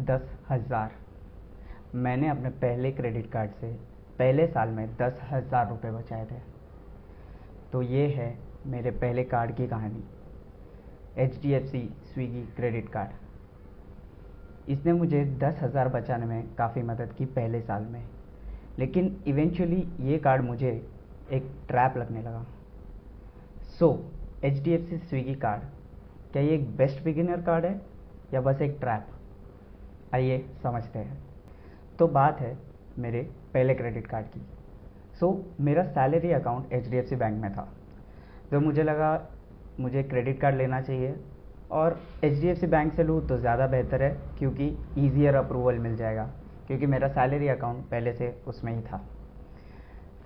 10,000। मैंने अपने पहले क्रेडिट कार्ड से पहले साल में 10,000 रुपये बचाए थे। तो ये है मेरे पहले कार्ड की कहानी, HDFC स्विगी क्रेडिट कार्ड। इसने मुझे 10,000 बचाने में काफ़ी मदद की पहले साल में, लेकिन इवेंचुअली ये कार्ड मुझे एक ट्रैप लगने लगा। सो HDFC स्विगी कार्ड, क्या ये एक बेस्ट बिगिनर कार्ड है या बस एक ट्रैप? आइए समझते हैं। तो बात है मेरे पहले क्रेडिट कार्ड की। मेरा सैलरी अकाउंट HDFC बैंक में था, तो मुझे लगा मुझे क्रेडिट कार्ड लेना चाहिए और HDFC बैंक से लूँ तो ज़्यादा बेहतर है, क्योंकि ईज़ियर अप्रूवल मिल जाएगा, क्योंकि मेरा सैलरी अकाउंट पहले से उसमें ही था।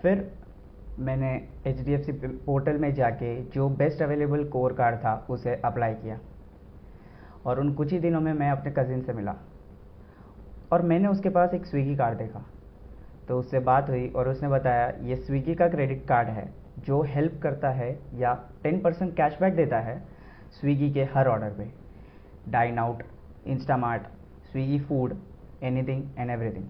फिर मैंने HDFC पोर्टल में जाके जो बेस्ट अवेलेबल कोर कार्ड था उसे अप्लाई किया, और उन कुछ ही दिनों में मैं अपने कज़िन से मिला और मैंने उसके पास एक स्विगी कार्ड देखा। तो उससे बात हुई और उसने बताया ये स्विगी का क्रेडिट कार्ड है जो हेल्प करता है या 10% कैशबैक देता है स्विगी के हर ऑर्डर पे, dine out, Instamart, Swiggy food, anything and everything.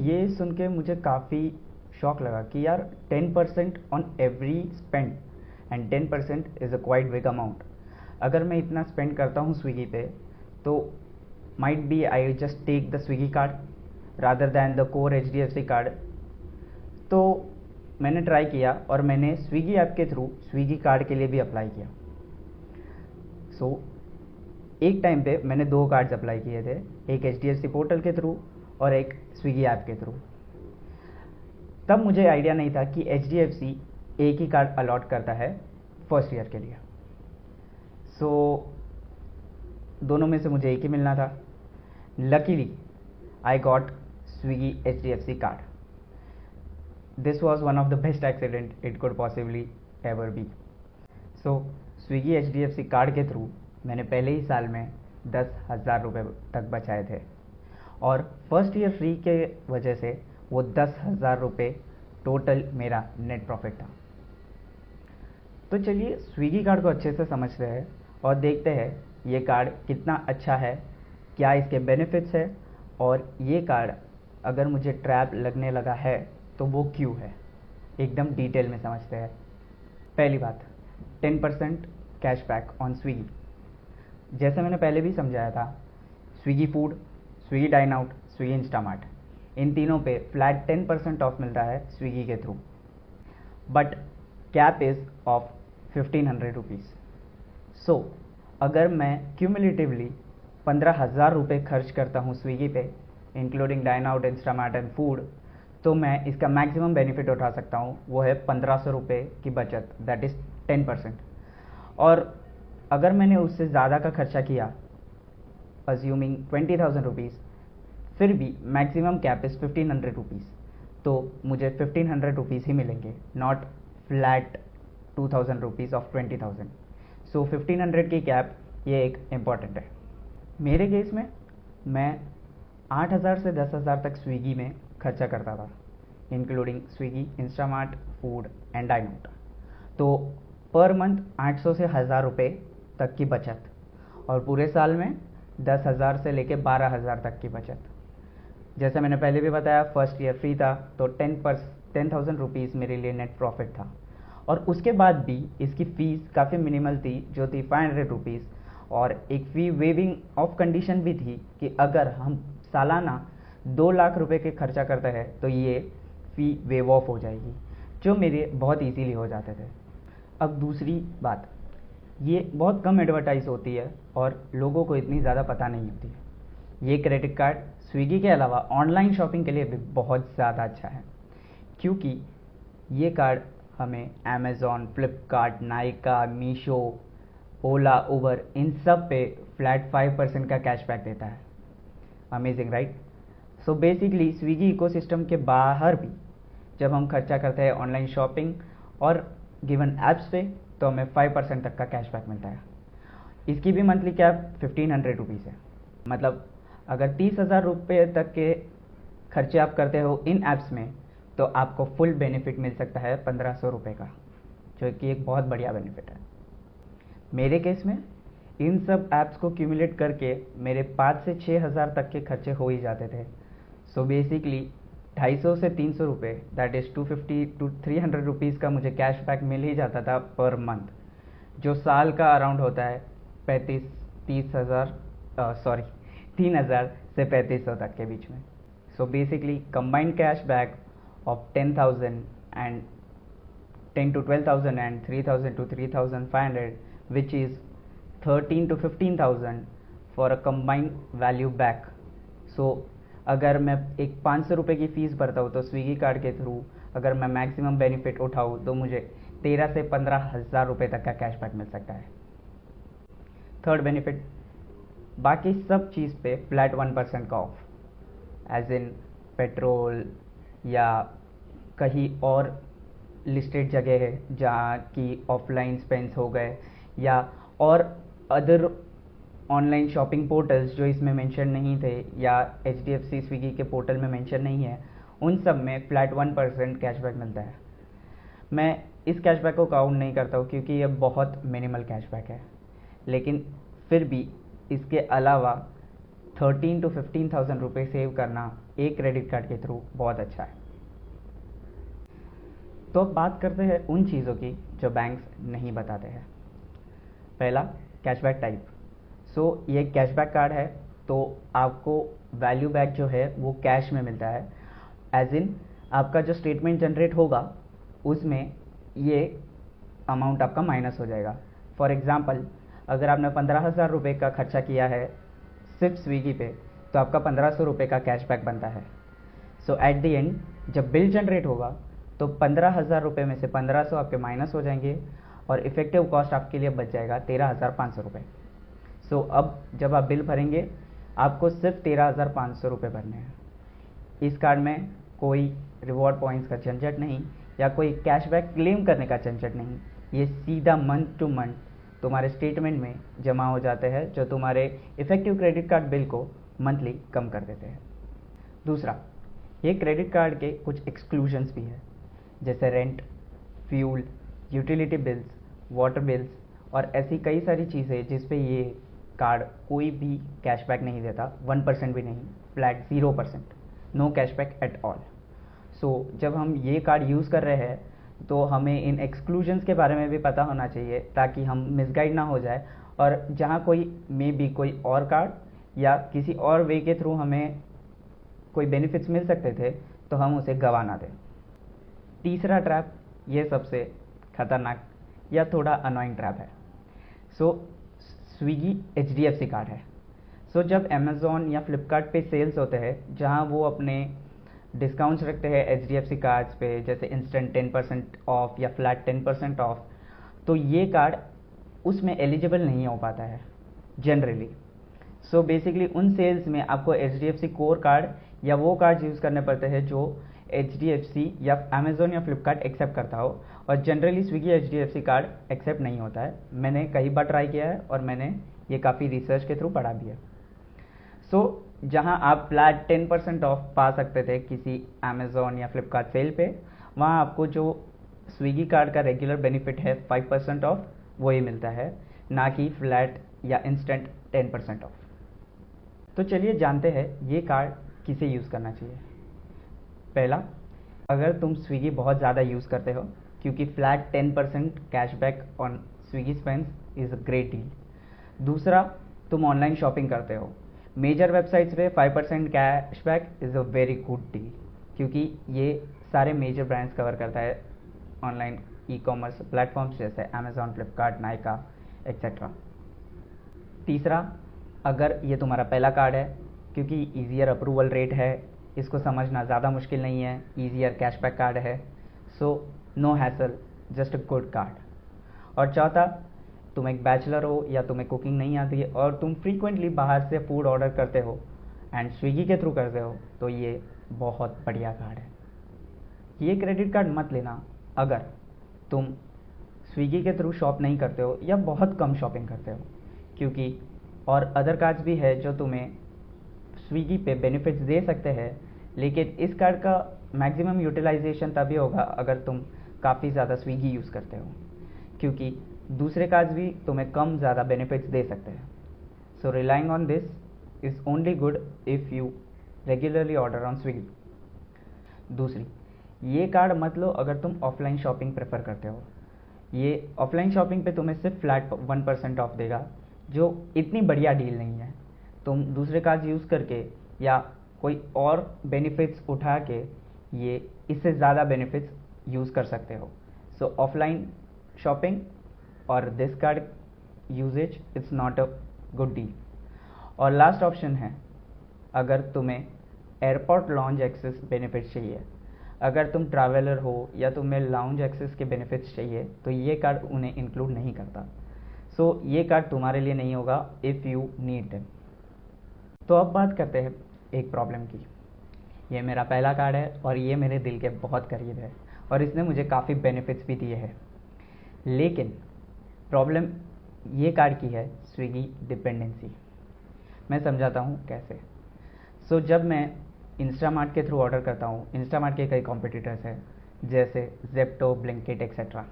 ये सुन के मुझे काफ़ी शौक लगा कि यार 10% on every spend and 10% is a quite big amount. अगर मैं इतना स्पेंड करता हूँ स्विगी पे, तो might be I just take the Swiggy card rather than the core HDFC card. तो मैंने ट्राई किया और मैंने स्विगी ऐप के थ्रू स्विगी कार्ड के लिए भी अप्लाई किया। एक टाइम पे मैंने 2 कार्ड्स अप्लाई किए थे, एक HDFC पोर्टल के थ्रू और एक स्विगी ऐप के थ्रू। तब मुझे आइडिया नहीं था कि HDFC एक ही कार्ड अलॉट करता है फर्स्ट ईयर के लिए। दोनों में से मुझे एक ही मिलना था। Luckily I got Swiggy HDFC card. This was one of the best accident it could possibly ever be. Swiggy HDFC card के थ्रू मैंने पहले ही साल में 10,000 रुपये तक बचाए थे, और फर्स्ट ईयर फ्री के वजह से वो 10,000 रुपये टोटल मेरा नेट प्रॉफिट था। तो चलिए स्विगी कार्ड को अच्छे से समझते हैं और देखते हैं ये कार्ड कितना अच्छा है, क्या इसके बेनिफिट्स है, और ये कार्ड अगर मुझे ट्रैप लगने लगा है तो वो क्यों है, एकदम डिटेल में समझते हैं। पहली बात, 10% कैशबैक ऑन स्विगी। जैसे मैंने पहले भी समझाया था, Swiggy food, Swiggy dine out, Swiggy Instamart, इन तीनों पे फ्लैट 10% ऑफ मिलता है स्विगी के through, but cap is of 1,500 rupees. अगर मैं क्यूमुलेटिवली 15,000 रुपये खर्च करता हूँ स्विगी पे, including dine out, Instamart and food, तो मैं इसका मैक्सिमम बेनिफिट उठा सकता हूँ, वो है 1,500 रुपये की बचत, दैट इज़ 10%। और अगर मैंने उससे ज़्यादा का खर्चा किया, अज्यूमिंग 20,000 रुपीज़, फिर भी मैक्सिमम कैप इज़ 1,500 रुपीज़, तो मुझे 1,500 रुपीज़ ही मिलेंगे, नॉट फ्लैट 2,000 रुपीज़ ऑफ 20,000। 1,500 की कैप, ये एक इम्पॉर्टेंट है। मेरे केस में मैं 8,000 से 10,000 तक स्विगी में खर्चा करता था, including Swiggy, Instamart, food and dine out. तो पर मंथ 800 से 1,000 रुपये तक की बचत, और पूरे साल में 10,000 से लेके 12,000 तक की बचत। जैसे मैंने पहले भी बताया, फर्स्ट ईयर फ्री था, तो 10,000 रुपीज़ मेरे लिए नेट प्रॉफिट था। और उसके बाद भी इसकी फ़ीस काफ़ी मिनिमल थी, जो थी 500 रुपीज़, और एक फ़ी वेविंग ऑफ कंडीशन भी थी कि अगर हम सालाना 2 लाख रुपए के खर्चा करते हैं तो ये फ़ी वेव ऑफ हो जाएगी, जो मेरे बहुत इजीली हो जाते थे। अब दूसरी बात, ये बहुत कम एडवर्टाइज होती है और लोगों को इतनी ज़्यादा पता नहीं होती है। ये क्रेडिट कार्ड स्विगी के अलावा ऑनलाइन शॉपिंग के लिए भी बहुत ज़्यादा अच्छा है, क्योंकि ये कार्ड हमें अमेज़ॉन, फ्लिपकार्ट, नायका, मीशो, ओला, उबर, इन सब पे फ्लैट 5% का कैशबैक देता है। Amazing, right? Basically Swiggy ecosystem के बाहर भी जब हम खर्चा करते हैं ऑनलाइन शॉपिंग और गिवन ऐप्स पे, तो हमें 5% तक का कैशबैक मिलता है। इसकी भी मंथली कैप 1,500 रुपीज़ है। मतलब अगर 30,000 रुपये तक के खर्चे आप करते हो इन ऐप्स में, तो आपको फुल बेनिफिट मिल सकता है 1,500 रुपये का, जो कि एक बहुत बढ़िया बेनिफिट है। मेरे केस में इन सब ऐप्स को क्यूमुलेट करके मेरे 5 से 6 हज़ार तक के खर्चे हो ही जाते थे। सो बेसिकली 250 से 300 रुपये, दैट इज़ 250 टू 300 रुपीज़ का मुझे कैशबैक मिल ही जाता था पर मंथ, जो साल का अराउंड होता है 3,000 से 3,500 तक के बीच में। So basically combined cashback of 10,000 and 10 to 12,000 and 3,000 to 3,500, which is 13 to 15,000 for a combined value back. So अगर मैं एक 500 रुपये की फ़ीस भरता हूँ तो स्विगी कार्ड के थ्रू अगर मैं मैक्सिमम बेनिफिट उठाऊँ तो मुझे 13 से 15,000 रुपये तक का कैशबैक मिल सकता है। थर्ड बेनिफिट, बाकी सब चीज़ पे फ्लैट 1% का ऑफ, एज इन पेट्रोल या कहीं और लिस्टेड जगह है जहाँ की ऑफलाइन स्पेंड्स हो गए या और अदर ऑनलाइन शॉपिंग पोर्टल्स जो इसमें मेंशन नहीं थे या HDFC स्विगी के पोर्टल में मेंशन नहीं है, उन सब में फ्लैट 1% कैशबैक मिलता है। मैं इस कैशबैक को काउंट नहीं करता हूँ क्योंकि ये बहुत मिनिमल कैशबैक है, लेकिन फिर भी इसके अलावा 13 to 15,000 रुपये सेव करना एक क्रेडिट कार्ड के थ्रू बहुत अच्छा है। तो अब बात करते हैं उन चीज़ों की जो बैंक्स नहीं बताते हैं। पहला, कैशबैक टाइप। सो ये कैशबैक कार्ड है तो आपको वैल्यू बैक जो है वो कैश में मिलता है, एज इन आपका जो स्टेटमेंट जनरेट होगा उसमें ये अमाउंट आपका माइनस हो जाएगा। फॉर एग्ज़ाम्पल, अगर आपने 15,000 रुपये का खर्चा किया है सिर्फ स्विगी पे तो आपका 1,500 रुपये का कैशबैक बनता है। सो एट द एंड जब बिल जनरेट होगा तो 15,000 रुपये में से 1,500 आपके माइनस हो जाएंगे और इफेक्टिव कॉस्ट आपके लिए बच जाएगा 13,500 रुपये। सो अब जब आप बिल भरेंगे आपको सिर्फ 13,500 रुपये भरने हैं। इस कार्ड में कोई रिवॉर्ड पॉइंट्स का झंझट नहीं या कोई कैशबैक क्लेम करने का झंझट नहीं, ये सीधा मंथ टू मंथ तुम्हारे स्टेटमेंट में जमा हो जाते हैं जो तुम्हारे इफेक्टिव क्रेडिट कार्ड बिल को मंथली कम कर देते हैं। दूसरा, ये क्रेडिट कार्ड के कुछ एक्सक्लूजन्स भी है, जैसे rent, fuel, utility bills, water bills और ऐसी कई सारी चीज़ें जिस पे ये कार्ड कोई भी कैशबैक नहीं देता, 1% भी नहीं, flat 0%, no cashback at all. So जब हम ये कार्ड यूज़ कर रहे हैं तो हमें इन एक्सक्लूजन्स के बारे में भी पता होना चाहिए ताकि हम मिसगाइड ना हो जाए और जहाँ कोई और कार्ड या किसी और वे के थ्रू हमें कोई बेनिफिट्स मिल सकते थे तो हम उसे गंवा ना दें। तीसरा ट्रैप, ये सबसे खतरनाक या थोड़ा अनोइंग ट्रैप है। सो स्विगी HDFC कार्ड है। सो जब अमेज़ॉन या फ्लिपकार्ट पे सेल्स होते हैं जहाँ वो अपने डिस्काउंट्स रखते हैं HDFC कार्ड्स पे, जैसे इंस्टेंट 10% ऑफ या फ्लैट 10% ऑफ, तो ये कार्ड उसमें एलिजिबल नहीं हो पाता है जनरली। सो बेसिकली उन सेल्स में आपको HDFC कोर कार्ड या वो कार्ड यूज़ करने पड़ते हैं जो HDFC या अमेज़ॉन या फ्लिपकार्ट एक्सेप्ट करता हो, और generally Swiggy HDFC card accept नहीं होता है। मैंने कई बार ट्राई किया है और मैंने ये काफ़ी रिसर्च के थ्रू पढ़ा भी है। सो जहाँ आप फ्लैट 10% ऑफ पा सकते थे किसी अमेज़ॉन या फ्लिपकार्ट सेल पे, वहाँ आपको जो स्विगी कार्ड का रेगुलर बेनिफिट है 5% ऑफ, वही मिलता है, ना कि फ्लैट या इंस्टेंट 10% ऑफ। तो चलिए जानते हैं ये कार्ड किसे यूज़ करना चाहिए। पहला, अगर तुम स्विगी बहुत ज़्यादा यूज़ करते हो, क्योंकि flat 10% cashback on Swiggy spends is a great deal. दूसरा, तुम ऑनलाइन शॉपिंग करते हो, मेजर वेबसाइट्स पे 5% cashback is a very good deal, क्योंकि ये सारे मेजर ब्रांड्स कवर करता है ऑनलाइन ई-कॉमर्स प्लेटफॉर्म्स जैसे अमेज़ॉन, फ्लिपकार्ट, नायका एक्सेट्रा। तीसरा, अगर ये तुम्हारा पहला कार्ड है, क्योंकि ईजियर अप्रूवल रेट है, इसको समझना ज़्यादा मुश्किल नहीं है, ईजियर कैशबैक कार्ड है, so no hassle, just a good card. और चौथा, तुम एक बैचलर हो या तुम्हें कुकिंग नहीं आती है और तुम फ्रीक्वेंटली बाहर से फूड ऑर्डर करते हो एंड स्विगी के थ्रू करते हो, तो ये बहुत बढ़िया कार्ड है। ये क्रेडिट कार्ड मत लेना अगर तुम स्विगी के थ्रू शॉप नहीं करते हो या बहुत कम शॉपिंग करते हो, क्योंकि और अदर कार्ड्स भी है जो तुम्हें स्विगी पे बेनिफिट्स दे सकते हैं, लेकिन इस कार्ड का मैक्सिमम यूटिलाइजेशन तभी होगा अगर तुम काफ़ी ज़्यादा स्विगी यूज़ करते हो, क्योंकि दूसरे कार्ड्स भी तुम्हें कम ज़्यादा बेनिफिट्स दे सकते हैं. So relying on this is only good if you regularly order on Swiggy. दूसरी, ये कार्ड मत लो अगर तुम ऑफलाइन शॉपिंग प्रेफर करते हो. ये ऑफलाइन शॉपिंग पे तुम्हें सिर्फ फ्लैट 1% ऑफ देगा, जो इतनी बढ़िया डील नहीं है. तुम दूसरे कार्ड यूज़ करके या कोई और बेनिफिट्स उठा के ये इससे ज़्यादा बेनिफिट्स यूज़ कर सकते हो. सो ऑफलाइन शॉपिंग और this card usage it's not a good deal. और लास्ट ऑप्शन है, अगर तुम्हें एयरपोर्ट लॉन्ज एक्सेस बेनिफिट्स चाहिए, अगर तुम ट्रैवलर हो या तुम्हें लाउंज एक्सेस के बेनिफिट्स चाहिए, तो ये कार्ड उन्हें इंक्लूड नहीं करता. सो ये कार्ड तुम्हारे लिए नहीं होगा इफ़ यू नीड देम. तो अब बात करते हैं एक प्रॉब्लम की. ये मेरा पहला कार्ड है और ये मेरे दिल के बहुत करीब है और इसने मुझे काफ़ी बेनिफिट्स भी दिए हैं. लेकिन प्रॉब्लम ये कार्ड की है स्विगी डिपेंडेंसी. मैं समझाता हूँ कैसे. सो जब मैं इंस्टामार्ट के थ्रू ऑर्डर करता हूँ, इंस्टामार्ट के कई कॉम्पिटिटर्स हैं जैसे जेप्टो, ब्लिंकिट एक्सेट्रा,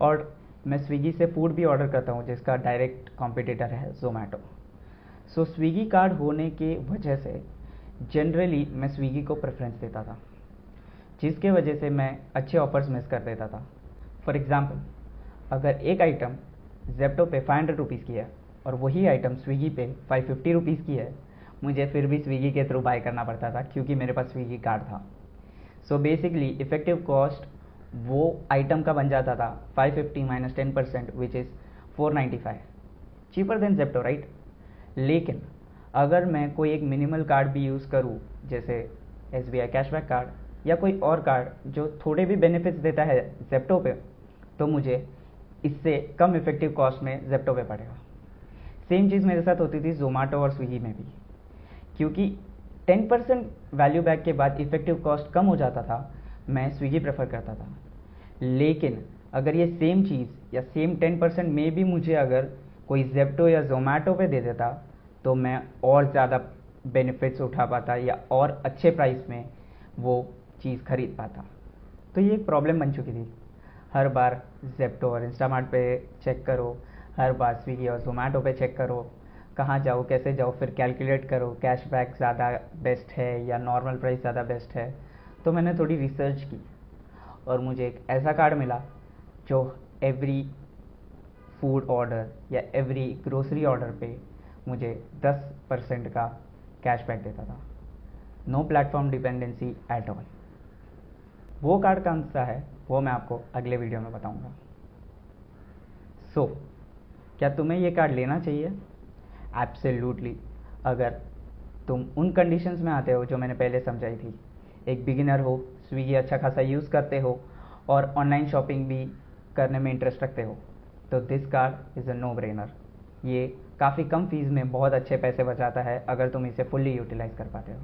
और मैं स्विगी से फूड भी ऑर्डर करता हूँ जिसका डायरेक्ट कॉम्पिटिटर है जोमेटो. सो स्विगी कार्ड होने की वजह से जनरली मैं स्विगी को प्रेफरेंस देता था, जिसके वजह से मैं अच्छे ऑफर्स मिस कर देता था. फॉर एग्ज़ाम्पल, अगर एक आइटम जेप्टो पे 500 रुपीज़ की है और वही आइटम स्विगी पे 550 रुपीज़ की है, मुझे फिर भी स्विगी के थ्रू बाय करना पड़ता था क्योंकि मेरे पास स्विगी कार्ड था. सो बेसिकली इफेक्टिव कॉस्ट वो आइटम का बन जाता था 550 minus 10% which is 495, cheaper than Zepto, right. लेकिन अगर मैं कोई एक मिनिमल कार्ड भी यूज़ करूँ, जैसे SBI कैशबैक कार्ड या कोई और कार्ड जो थोड़े भी बेनिफिट्स देता है जेप्टो पे, तो मुझे इससे कम इफेक्टिव कॉस्ट में जेप्टो पे पड़ेगा. सेम चीज़ मेरे साथ होती थी जोमेटो और स्विगी में भी, क्योंकि 10% वैल्यू बैक के बाद इफेक्टिव कॉस्ट कम हो जाता था, मैं स्विगी प्रेफर करता था. लेकिन अगर ये सेम चीज़ या सेम 10% में भी मुझे अगर कोई जेप्टो या जोमेटो पे दे देता, तो मैं और ज़्यादा बेनिफिट्स उठा पाता या और अच्छे प्राइस में वो चीज़ खरीद पाता. तो ये एक प्रॉब्लम बन चुकी थी. हर बार जेप्टो और इंस्टामार्ट पे चेक करो, हर बार स्विगी और जोमेटो पे चेक करो, कहाँ जाओ कैसे जाओ, फिर कैलकुलेट करो कैशबैक ज़्यादा बेस्ट है या नॉर्मल प्राइस ज़्यादा बेस्ट है. तो मैंने थोड़ी रिसर्च की और मुझे एक ऐसा कार्ड मिला जो एवरी फूड ऑर्डर या एवरी ग्रोसरी ऑर्डर पे मुझे 10% का कैशबैक देता था. No platform dependency at all. वो कार्ड कौन सा है वो मैं आपको अगले वीडियो में बताऊंगा. सो क्या तुम्हें ये कार्ड लेना चाहिए? एब्सोल्युटली, अगर तुम उन कंडीशंस में आते हो जो मैंने पहले समझाई थी. एक बिगिनर हो, स्विगी अच्छा खासा यूज़ करते हो और ऑनलाइन शॉपिंग भी करने में इंटरेस्ट रखते हो, तो this card is a no brainer. ये काफ़ी कम फीस में बहुत अच्छे पैसे बचाता है अगर तुम इसे फुल्ली यूटिलाइज कर पाते हो.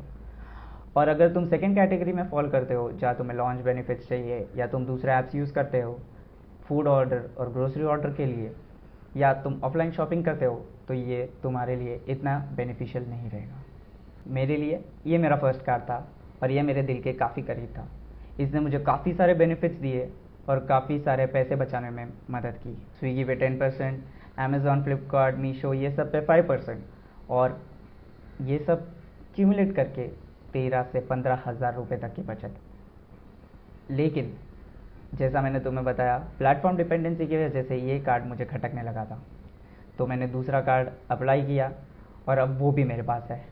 और अगर तुम सेकेंड कैटेगरी में फॉल करते हो जहाँ तुम्हें लॉन्च बेनिफिट्स चाहिए या तुम दूसरे ऐप्स यूज़ करते हो फूड ऑर्डर और ग्रोसरी ऑर्डर के लिए, या तुम ऑफलाइन शॉपिंग करते हो, तो ये तुम्हारे लिए इतना बेनिफिशियल नहीं रहेगा. मेरे लिए ये मेरा फर्स्ट कार्ड था और ये मेरे दिल के काफ़ी करीब था. इसने मुझे काफ़ी सारे बेनिफिट्स दिए और काफ़ी सारे पैसे बचाने में मदद की. स्विगी पे 10%, अमेज़ॉन, फ्लिपकार्ट, मीशो, ये सब पे 5%, और ये सब क्यूमुलेट करके 13 से 15 हज़ार रुपये तक की बचत. लेकिन जैसा मैंने तुम्हें बताया, प्लेटफॉर्म डिपेंडेंसी की वजह से ये कार्ड मुझे खटकने लगा था, तो मैंने दूसरा कार्ड अप्लाई किया और अब वो भी मेरे पास है.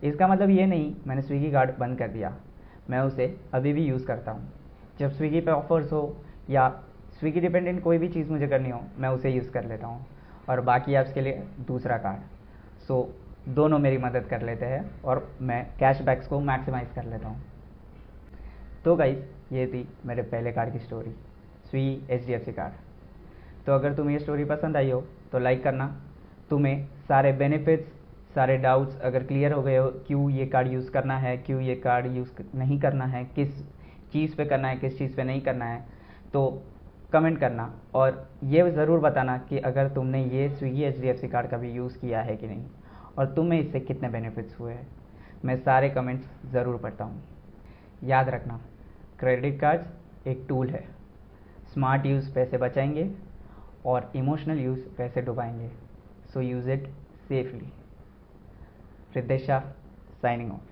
इसका मतलब ये नहीं मैंने स्विगी कार्ड बंद कर दिया, मैं उसे अभी भी यूज़ करता हूँ. जब स्विगी पे ऑफर्स हो या स्विगी डिपेंडेंट कोई भी चीज़ मुझे करनी हो, मैं उसे यूज़ कर लेता हूँ, और बाकी ऐप्स के लिए दूसरा कार्ड. सो दोनों मेरी मदद कर लेते हैं और मैं कैशबैक्स को मैक्सिमाइज़ कर लेता हूँ. तो गाइस, ये थी मेरे पहले कार्ड की स्टोरी, स्विगी HDFC कार्ड. तो अगर तुम्हें ये स्टोरी पसंद आई हो तो लाइक करना. तुम्हें सारे बेनिफिट्स, सारे डाउट्स अगर क्लियर हो गए हो, क्यों ये कार्ड यूज़ करना है, क्यों ये कार्ड यूज़ नहीं करना है, किस चीज़ पे करना है, किस चीज़ पे नहीं करना है, तो कमेंट करना. और ये ज़रूर बताना कि अगर तुमने ये स्विगी HDFC कार्ड कभी यूज़ किया है कि नहीं और तुम्हें इससे कितने बेनिफिट्स हुए हैं. मैं सारे कमेंट्स ज़रूर पढ़ता हूँ. याद रखना, क्रेडिट कार्ड्स एक टूल है. स्मार्ट यूज़ पैसे बचाएंगे और इमोशनल यूज़ पैसे डुबाएंगे, so use it safely. Ritesh Shah signing of.